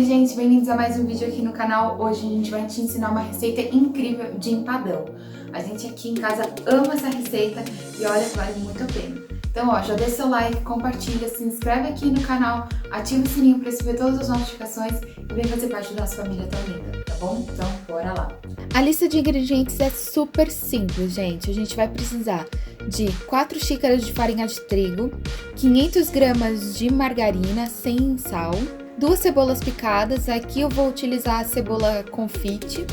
Oi gente, bem-vindos a mais um vídeo aqui no canal. Hoje a gente vai te ensinar uma receita incrível de empadão. A gente aqui em casa ama essa receita e olha que vale muito a pena. Então ó, já deixa seu like, compartilha, se inscreve aqui no canal, ativa o sininho para receber todas as notificações e vem fazer parte da nossa família tão linda, tá bom? Então bora lá! A lista de ingredientes é super simples, gente. A gente vai precisar de 4 xícaras de farinha de trigo, 500 gramas de margarina sem sal, 2 cebolas picadas, aqui eu vou utilizar a cebola confite,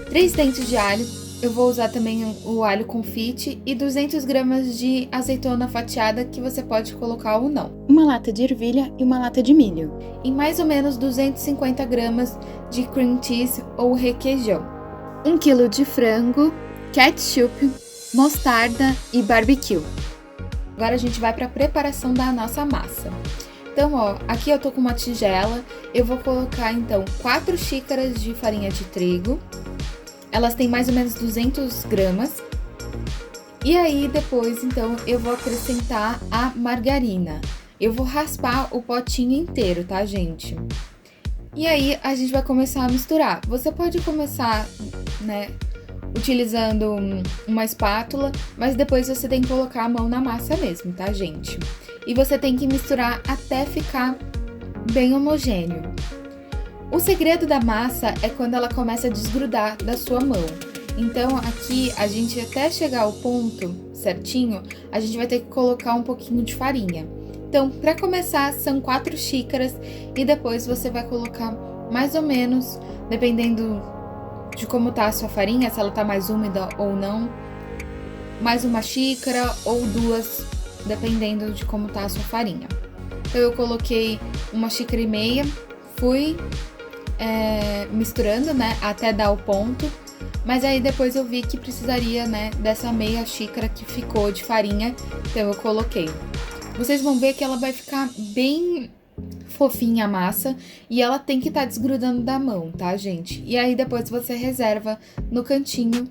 3 dentes de alho, eu vou usar também o alho confite e 200 gramas de azeitona fatiada que você pode colocar ou não. Uma lata de ervilha e uma lata de milho. E mais ou menos 250 gramas de cream cheese ou requeijão. 1 kg de frango, ketchup, mostarda e barbecue. Agora a gente vai para a preparação da nossa massa. Então, ó, aqui eu tô com uma tigela, eu vou colocar, então, 4 xícaras de farinha de trigo. Elas têm mais ou menos 200 gramas. E aí, depois, então, eu vou acrescentar a margarina. Eu vou raspar o potinho inteiro, tá, gente? E aí, a gente vai começar a misturar. Você pode começar, né, utilizando uma espátula, mas depois você tem que colocar a mão na massa mesmo, tá, gente? E você tem que misturar até ficar bem homogêneo. O segredo da massa é quando ela começa a desgrudar da sua mão. Então, aqui, a gente até chegar ao ponto certinho, a gente vai ter que colocar um pouquinho de farinha. Então, para começar, são 4 xícaras e depois você vai colocar mais ou menos, dependendo de como tá a sua farinha, se ela tá mais úmida ou não, mais uma xícara ou 2, dependendo de como tá a sua farinha. Então, eu coloquei 1,5 xícaras, fui misturando, né, até dar o ponto, mas aí depois eu vi que precisaria, né, dessa meia xícara que ficou de farinha, então eu coloquei. Vocês vão ver que ela vai ficar bem fofinha a massa e ela tem que estar desgrudando da mão, tá, gente? E aí depois você reserva no cantinho.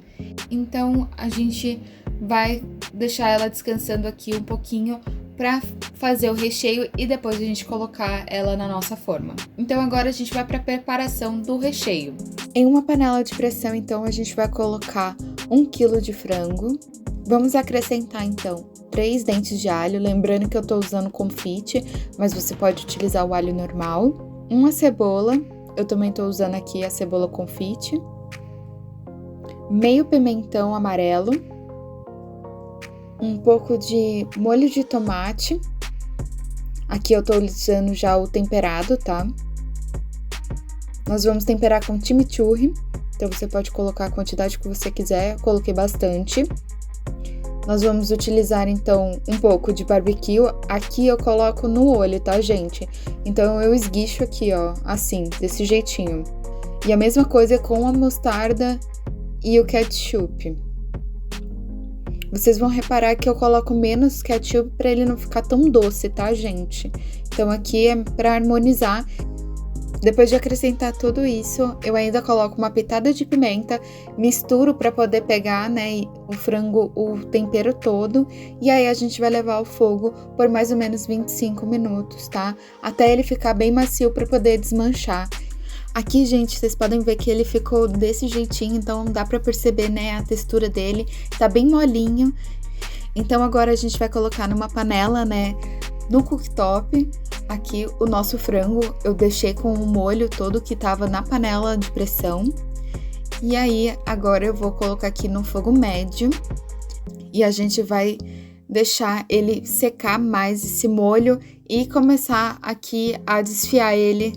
Então a gente vai deixar ela descansando aqui um pouquinho para fazer o recheio e depois a gente colocar ela na nossa forma. Então agora a gente vai para a preparação do recheio. Em uma panela de pressão, então, a gente vai colocar 1 kg de frango. Vamos acrescentar, então, 3 dentes de alho, lembrando que eu tô usando confite, mas você pode utilizar o alho normal. Uma cebola, eu também tô usando aqui a cebola confite. Meio pimentão amarelo. Um pouco de molho de tomate. Aqui eu tô usando já o temperado, tá? Nós vamos temperar com chimichurri, então você pode colocar a quantidade que você quiser, eu coloquei bastante. Nós vamos utilizar, então, um pouco de barbecue. Aqui eu coloco no olho, tá, gente? Então, eu esguicho aqui, ó, assim, desse jeitinho. E a mesma coisa com a mostarda e o ketchup. Vocês vão reparar que eu coloco menos ketchup para ele não ficar tão doce, tá, gente? Então, aqui é para harmonizar. Depois de acrescentar tudo isso, eu ainda coloco uma pitada de pimenta, misturo para poder pegar, né, o frango, o tempero todo, e aí a gente vai levar ao fogo por mais ou menos 25 minutos, tá? Até ele ficar bem macio para poder desmanchar. Aqui, gente, vocês podem ver que ele ficou desse jeitinho, então dá para perceber, né, a textura dele, tá bem molinho. Então agora a gente vai colocar numa panela, né, no cooktop. Aqui o nosso frango eu deixei com o molho todo que tava na panela de pressão. E aí agora eu vou colocar aqui no fogo médio e a gente vai deixar ele secar mais esse molho e começar aqui a desfiar ele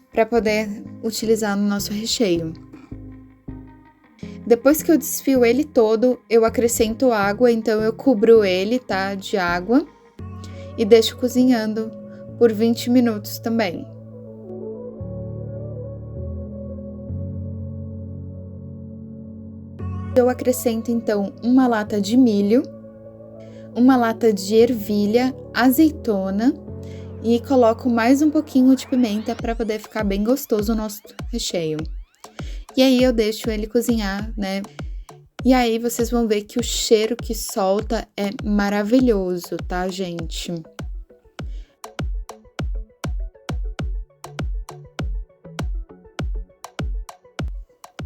para poder utilizar no nosso recheio. Depois que eu desfio ele todo, eu acrescento água, então eu cubro ele, tá, de água e deixo cozinhando por 20 minutos também. Eu acrescento, então, uma lata de milho, uma lata de ervilha, azeitona e coloco mais um pouquinho de pimenta para poder ficar bem gostoso o nosso recheio. E aí eu deixo ele cozinhar, né? E aí vocês vão ver que o cheiro que solta é maravilhoso, tá, gente?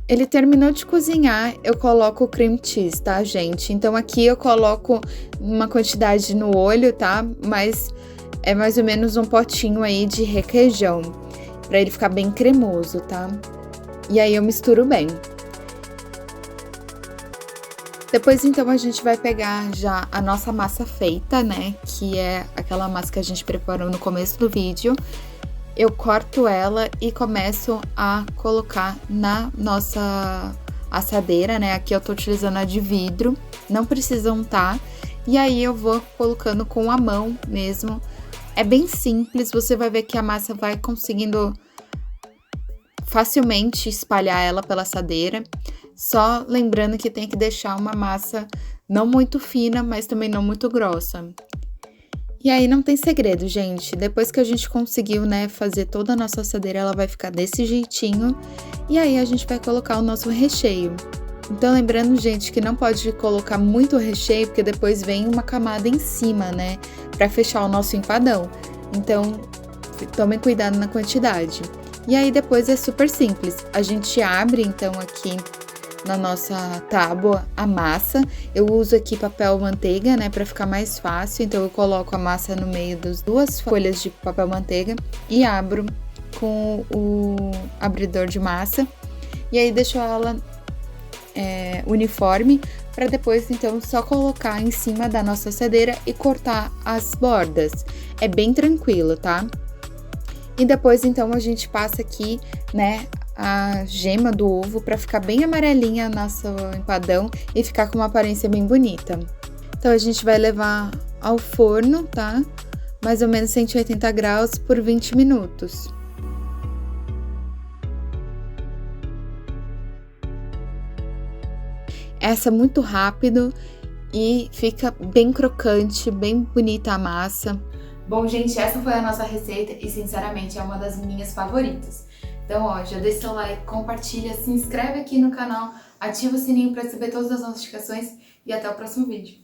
Ele terminou de cozinhar, eu coloco o cream cheese, tá, gente? Então aqui eu coloco uma quantidade no olho, tá? Mas é mais ou menos um potinho aí de requeijão, pra ele ficar bem cremoso, tá? E aí eu misturo bem. Depois, então, a gente vai pegar já a nossa massa feita, né? Que é aquela massa que a gente preparou no começo do vídeo. Eu corto ela e começo a colocar na nossa assadeira, né? Aqui eu tô utilizando a de vidro, não precisa untar. E aí eu vou colocando com a mão mesmo. É bem simples, você vai ver que a massa vai conseguindo facilmente espalhar ela pela assadeira. Só lembrando que tem que deixar uma massa não muito fina, mas também não muito grossa. E aí não tem segredo, gente. Depois que a gente conseguiu, né, fazer toda a nossa assadeira, ela vai ficar desse jeitinho. E aí a gente vai colocar o nosso recheio. Então lembrando, gente, que não pode colocar muito recheio, porque depois vem uma camada em cima, né, pra fechar o nosso empadão. Então, tomem cuidado na quantidade. E aí depois é super simples. A gente abre, então, aqui na nossa tábua a massa. Eu uso aqui papel manteiga, né, para ficar mais fácil. Então eu coloco a massa no meio das duas folhas de papel manteiga e abro com o abridor de massa. E aí deixo ela uniforme para depois então só colocar em cima da nossa assadeira e cortar as bordas. É bem tranquilo, tá? E depois então a gente passa aqui, né, a gema do ovo para ficar bem amarelinha nosso empadão e ficar com uma aparência bem bonita. Então a gente vai levar ao forno, tá? Mais ou menos 180 graus por 20 minutos. Essa é muito rápido e fica bem crocante, bem bonita a massa. Bom, gente, essa foi a nossa receita e sinceramente é uma das minhas favoritas. Então, ó, já deixa seu like, compartilha, se inscreve aqui no canal, ativa o sininho para receber todas as notificações e até o próximo vídeo.